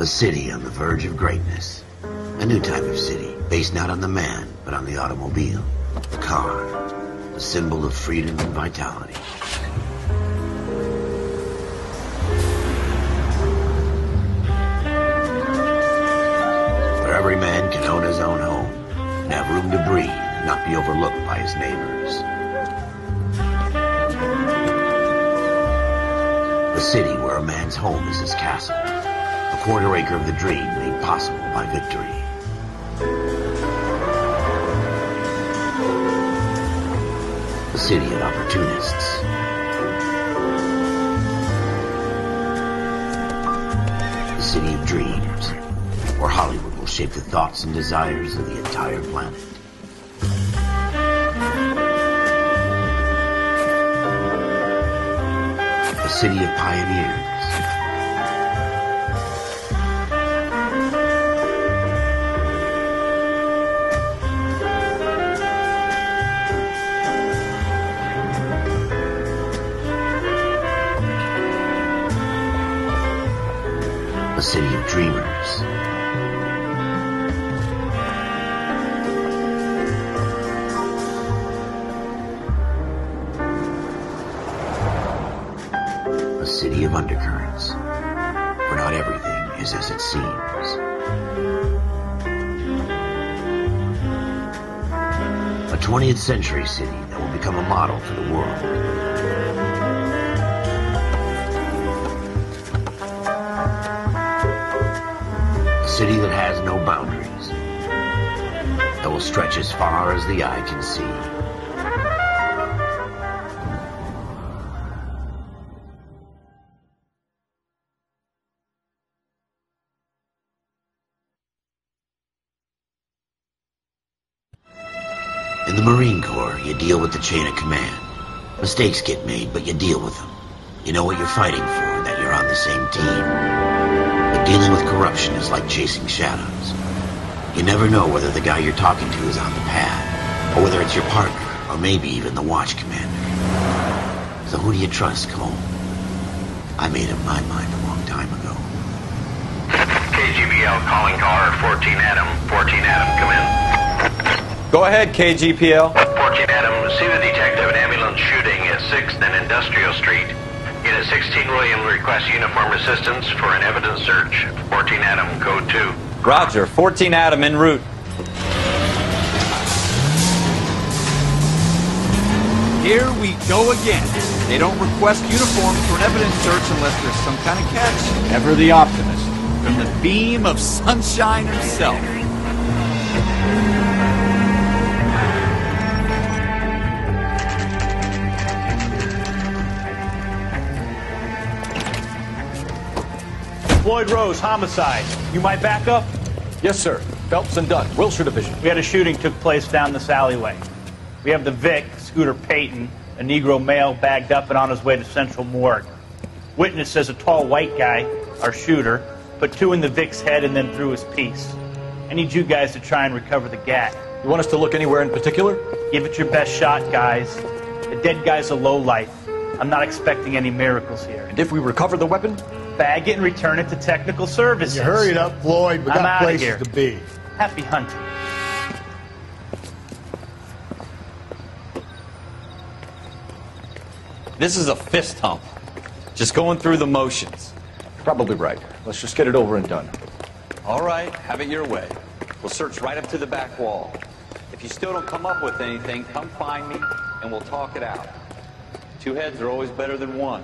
A city on the verge of greatness. A new type of city, based not on the man, but on the automobile. The car. The symbol of freedom and vitality. Where every man can own his own home, and have room to breathe, and not be overlooked by his neighbors. A city where a man's home is his castle. A quarter acre of the dream made possible by victory. A city of opportunists. A city of dreams, where Hollywood will shape the thoughts and desires of the entire planet. A city of pioneers. A city of dreamers. A city of undercurrents, where not everything is as it seems. A 20th century city that will become a model for the world. A city that has no boundaries, that will stretch as far as the eye can see. In the Marine Corps, you deal with the chain of command. Mistakes get made, but you deal with them. You know what you're fighting for, that you're on the same team. But dealing with corruption is like chasing shadows. You never know whether the guy you're talking to is on the pad, or whether it's your partner, or maybe even the watch commander. So who do you trust, Cole? I made up my mind a long time ago. KGBL calling caller 14 Adam. 14 Adam, come in. Go ahead, KGPL. 14 Adam, see the detective in ambulance shooting at 6th and Industrial Street. Unit 16 William requests uniform assistance for an evidence search. 14 Adam, code 2. Roger, 14 Adam en route. Here we go again. They don't request uniforms for an evidence search unless there's some kind of catch. Ever the optimist. From the beam of sunshine himself. Floyd Rose, homicide. You might back up? Yes, sir. Phelps and Dunn, Wilshire Division. We had a shooting took place down this alleyway. We have the Vic, Scooter Payton, a Negro male bagged up and on his way to Central Morgue. Witness says a tall white guy, our shooter, put 2 in the Vic's head and then threw his piece. I need you guys to try and recover the gat. You want us to look anywhere in particular? Give it your best shot, guys. The dead guy's a lowlife. I'm not expecting any miracles here. And if we recover the weapon? Bag it and return it to technical services. You hurry it up, Floyd. We got places to be. Happy hunting. This is a fist hump. Just going through the motions. You're probably right. Let's just get it over and done. All right, have it your way. We'll search right up to the back wall. If you still don't come up with anything, come find me and we'll talk it out. 2 heads are always better than 1.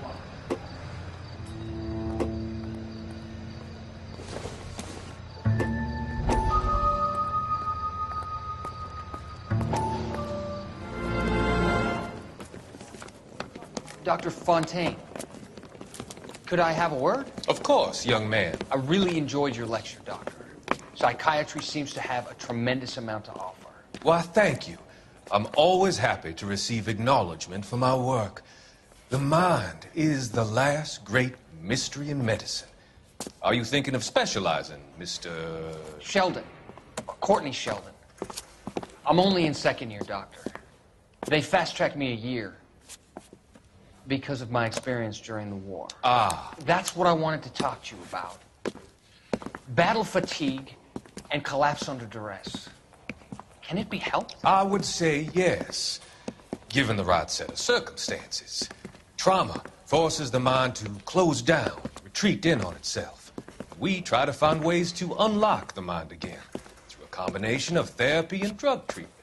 Dr. Fontaine, could I have a word? Of course, young man. I really enjoyed your lecture, Doctor. Psychiatry seems to have a tremendous amount to offer. Why, thank you. I'm always happy to receive acknowledgement for my work. The mind is the last great mystery in medicine. Are you thinking of specializing, Mr. Sheldon, or Courtney Sheldon. I'm only in 2nd year, Doctor. They fast-tracked me a year because of my experience during the war. Ah. That's what I wanted to talk to you about. battle fatigue, and collapse under duress. Can it be helped? I would say yes, given the right set of circumstances. Trauma forces the mind to close down, retreat in on itself. We try to find ways to unlock the mind again through a combination of therapy and drug treatment.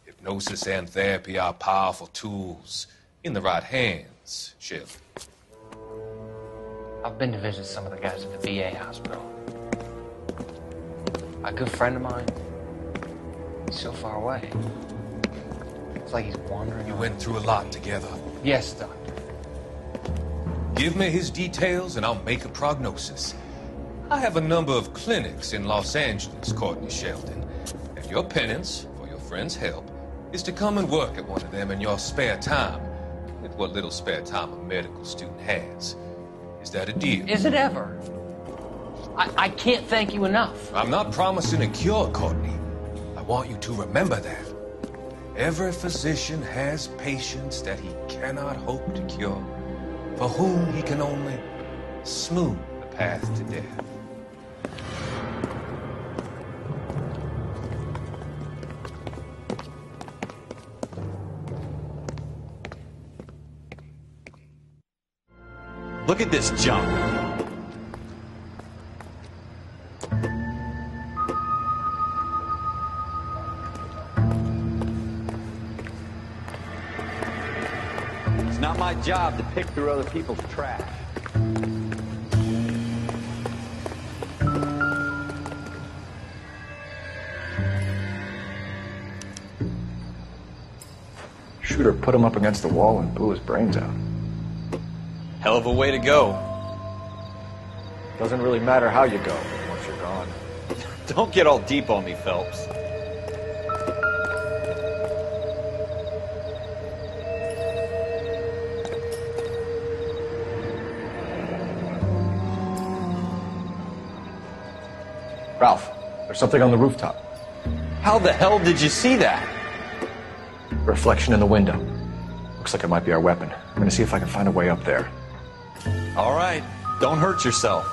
Hypnosis and therapy are powerful tools in the right hands, Sheldon. I've been to visit some of the guys at the VA hospital. A good friend of mine, he's so far away. It's like he's wandering. You went through a lot together. Yes, Doctor. Give me his details and I'll make a prognosis. I have a number of clinics in Los Angeles, Courtney Sheldon, and your penance, for your friend's help, is to come and work at one of them in your spare time, with what little spare time a medical student has. Is that a deal? Is it ever? I can't thank you enough. I'm not promising a cure, Courtney. I want you to remember that. Every physician has patients that he cannot hope to cure, for whom he can only smooth the path to death. Look at this junk. It's not my job to pick through other people's trash. Shooter put him up against the wall and blew his brains out. Hell of a way to go. Doesn't really matter how you go once you're gone. Don't get all deep on me, Phelps. Ralph, there's something on the rooftop. How the hell did you see that? Reflection in the window. Looks like it might be our weapon. I'm gonna see if I can find a way up there. All right, don't hurt yourself.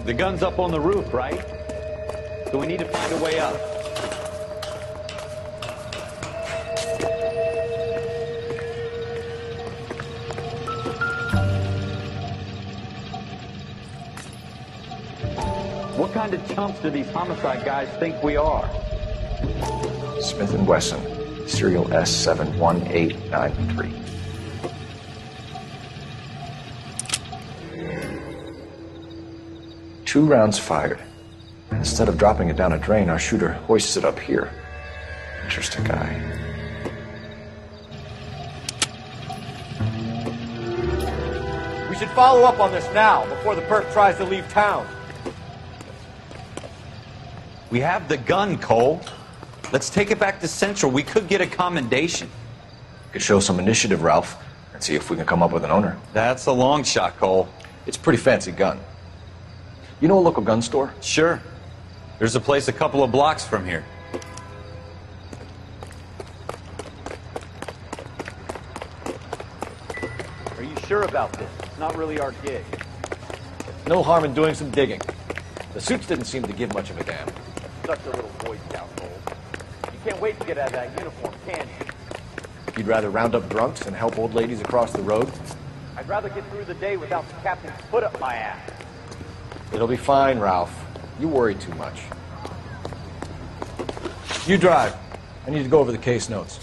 The gun's up on the roof, right? So we need to find a way up. What kind of chumps do these homicide guys think we are? Smith & Wesson, serial S71893. Two rounds fired. And instead of dropping it down a drain, our shooter hoists it up here. Interesting guy. We should follow up on this now, before the perp tries to leave town. We have the gun, Cole. Let's take it back to Central. We could get a commendation. Could show some initiative, Ralph, and see if we can come up with an owner. That's a long shot, Cole. It's a pretty fancy gun. You know a local gun store? Sure. There's a place a couple of blocks from here. Are you sure about this? It's not really our gig. No harm in doing some digging. The suits didn't seem to give much of a damn. Such a little Boy Scout, Cole. You can't wait to get out of that uniform, can you? You'd rather round up drunks than help old ladies across the road? I'd rather get through the day without the captain's foot up my ass. It'll be fine, Ralph. You worry too much. You drive. I need to go over the case notes.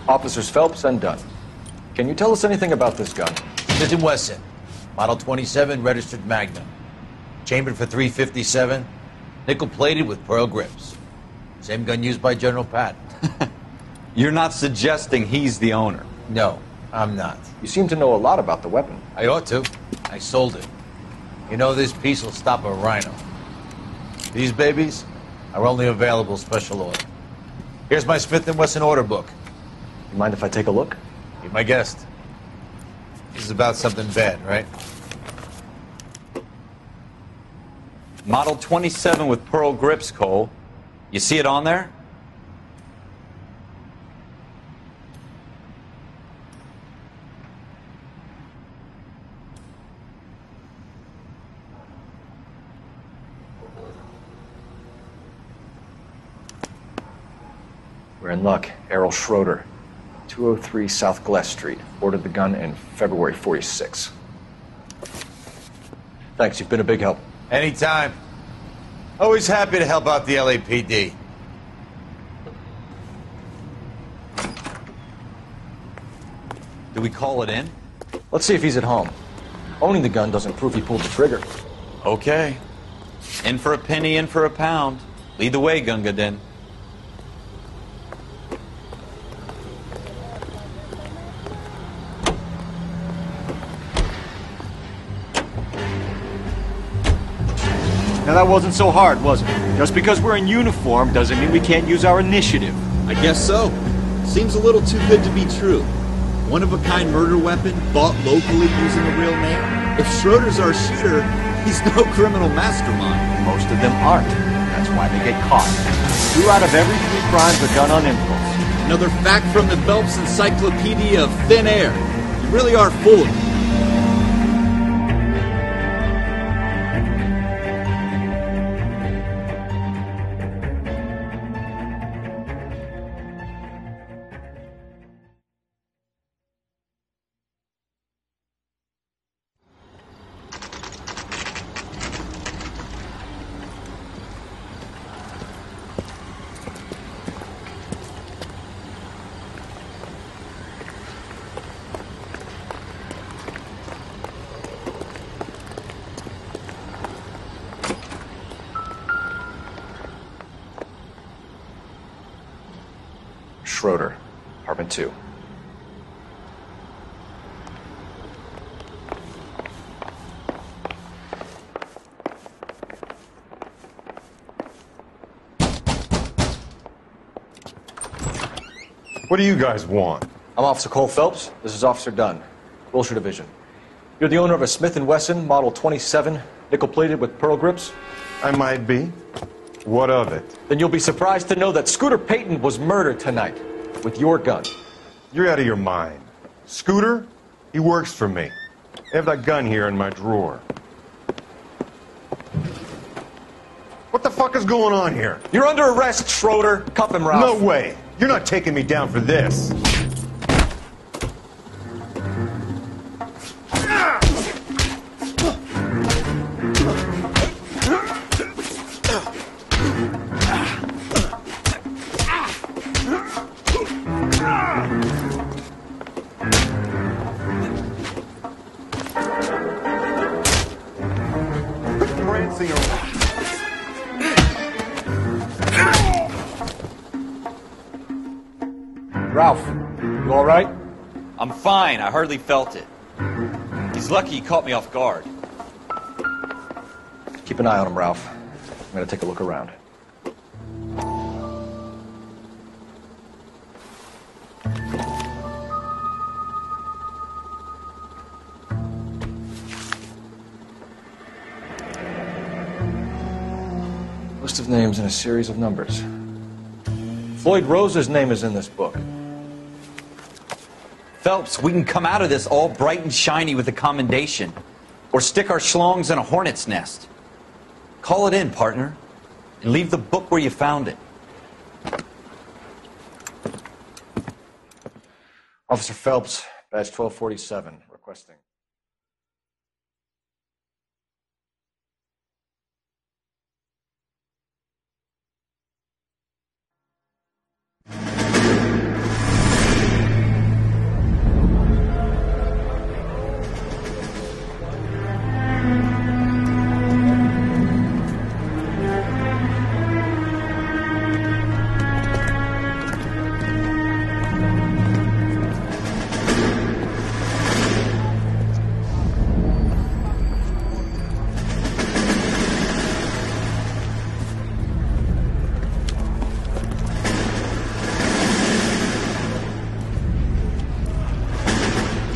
Officers Phelps and Dunn. Can you tell us anything about this gun? Smith & Wesson, Model 27, registered Magnum. Chambered for .357, Nickel-plated with pearl grips. Same gun used by General Patton. You're not suggesting he's the owner? No, I'm not. You seem to know a lot about the weapon. I ought to. I sold it. You know, this piece will stop a rhino. These babies are only available special order. Here's my Smith & Wesson order book. You mind if I take a look? Be my guest. This is about something bad, right? Model 27 with pearl grips, Cole. You see it on there? We're in luck. Errol Schroeder, 203 South Glass Street. Ordered the gun in February 46. Thanks, you've been a big help. Anytime. Always happy to help out the LAPD. Do we call it in? Let's see if he's at home. Owning the gun doesn't prove he pulled the trigger. Okay. In for a penny, in for a pound. Lead the way, Gunga Din. Now that wasn't so hard, was it? Just because we're in uniform doesn't mean we can't use our initiative. I guess so. Seems a little too good to be true. One-of-a-kind murder weapon bought locally using a real name? If Schroeder's our shooter, he's no criminal mastermind. Most of them aren't. That's why they get caught. 2 out of every 3 crimes are done on impulse. Another fact from the Phelps Encyclopedia of Thin Air. You really are full of it. Schroeder, apartment 2. What do you guys want? I'm Officer Cole Phelps. This is Officer Dunn, Wilshire Division. You're the owner of a Smith & Wesson Model 27, nickel-plated with pearl grips? I might be. What of it? Then you'll be surprised to know that Scooter Payton was murdered tonight with your gun. You're out of your mind. Scooter? He works for me. I have that gun here in my drawer. What the fuck is going on here? You're under arrest, Schroeder. Cuff him, Ralph. No way. You're not taking me down for this. Ralph, you all right? I'm fine. I hardly felt it. He's lucky he caught me off guard. Keep an eye on him, Ralph. I'm going to take a look around. List of names and a series of numbers. Floyd Rose's name is in this book. Phelps, we can come out of this all bright and shiny with a commendation. Or stick our schlongs in a hornet's nest. Call it in, partner. And leave the book where you found it. Officer Phelps, badge 1247, requesting.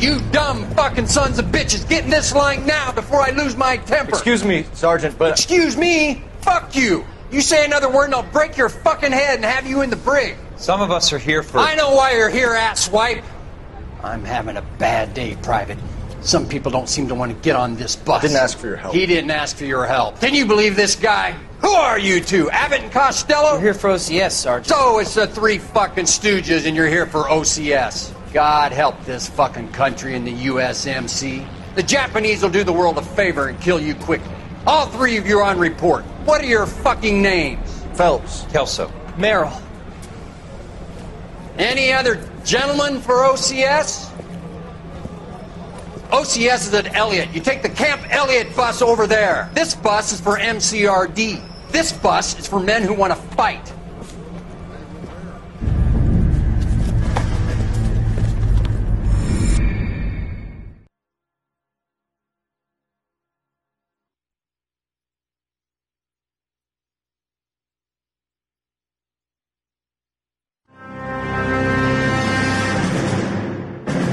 You dumb fucking sons of bitches, get in this line now before I lose my temper. Excuse me, Sergeant, but... Excuse me? Fuck you. You say another word and I'll break your fucking head and have you in the brig. Some of us are here for... I know why you're here, asswipe. I'm having a bad day, Private. Some people don't seem to want to get on this bus. I didn't ask for your help. He didn't ask for your help. Can you believe this guy? Who are you two? Abbott and Costello? We're here for OCS, Sergeant. So it's the three fucking stooges and you're here for OCS. God help this fucking country and the USMC. The Japanese will do the world a favor and kill you quickly. All three of you are on report. What are your fucking names? Phelps. Kelso. Merrill. Any other gentlemen for OCS? OCS is at Elliott. You take the Camp Elliott bus over there. This bus is for MCRD. This bus is for men who want to fight.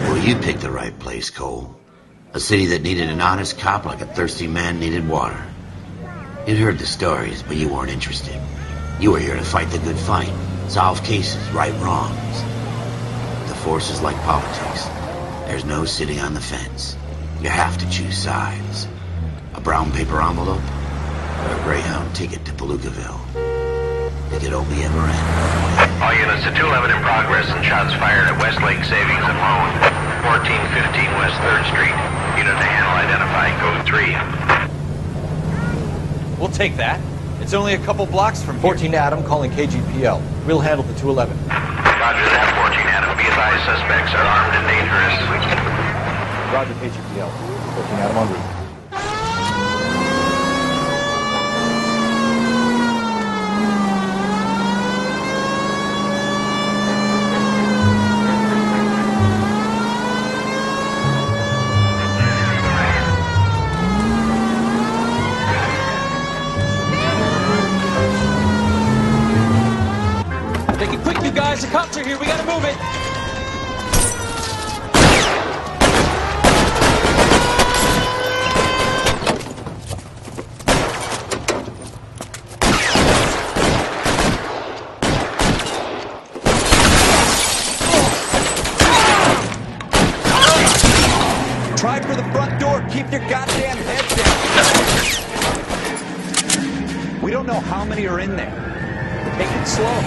Well, you picked the right place, Cole. A city that needed an honest cop like a thirsty man needed water. You'd heard the stories, but you weren't interested. You were here to fight the good fight, solve cases, right wrongs. The force is like politics. There's no sitting on the fence. You have to choose sides. A brown paper envelope or a Greyhound ticket to Palookaville. Think it will be ever end. All units to 211 in progress and shots fired at Westlake Savings and Loan, 1415 West 3rd Street. Unit to handle identified, code 3. We'll take that. It's only a couple blocks from here. 14 Adam calling KGPL. We'll handle the 211. Roger that, 14 Adam. Be advised, suspects are armed and dangerous. Roger, KGPL. 14 Adam en route. The cops are here. We gotta move it. Try for the front door. Keep your goddamn head down. We don't know how many are in there. Take it slow.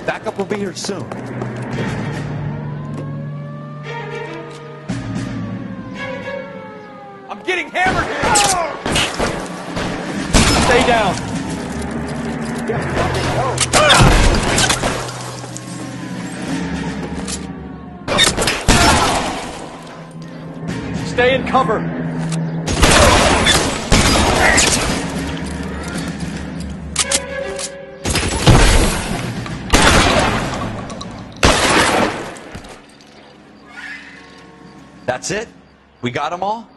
Backup will be here soon. I'm getting hammered here! Stay down. Stay in cover. That's it? We got them all?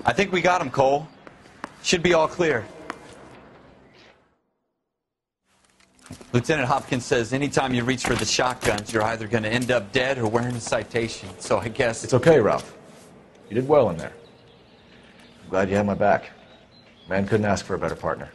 I think we got them, Cole. Should be all clear. Lieutenant Hopkins says anytime you reach for the shotguns, you're either going to end up dead or wearing a citation. So I guess... It's okay, Ralph. You did well in there. I'm glad you had my back. Man couldn't ask for a better partner.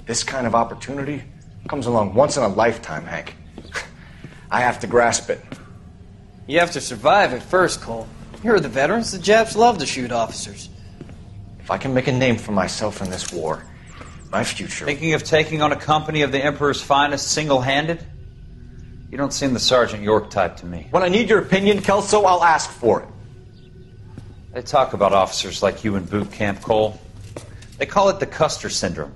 This kind of opportunity comes along once in a lifetime, Hank. I have to grasp it. You have to survive it first, Cole. Here are the veterans. The Japs love to shoot officers. If I can make a name for myself in this war, my future... Thinking of taking on a company of the Emperor's finest single-handed? You don't seem the Sergeant York type to me. When I need your opinion, Kelso, I'll ask for it. They talk about officers like you in boot camp, Cole. They call it the Custer Syndrome.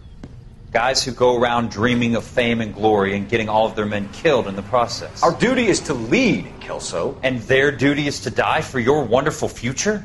Guys who go around dreaming of fame and glory and getting all of their men killed in the process. Our duty is to lead, Kelso. And their duty is to die for your wonderful future?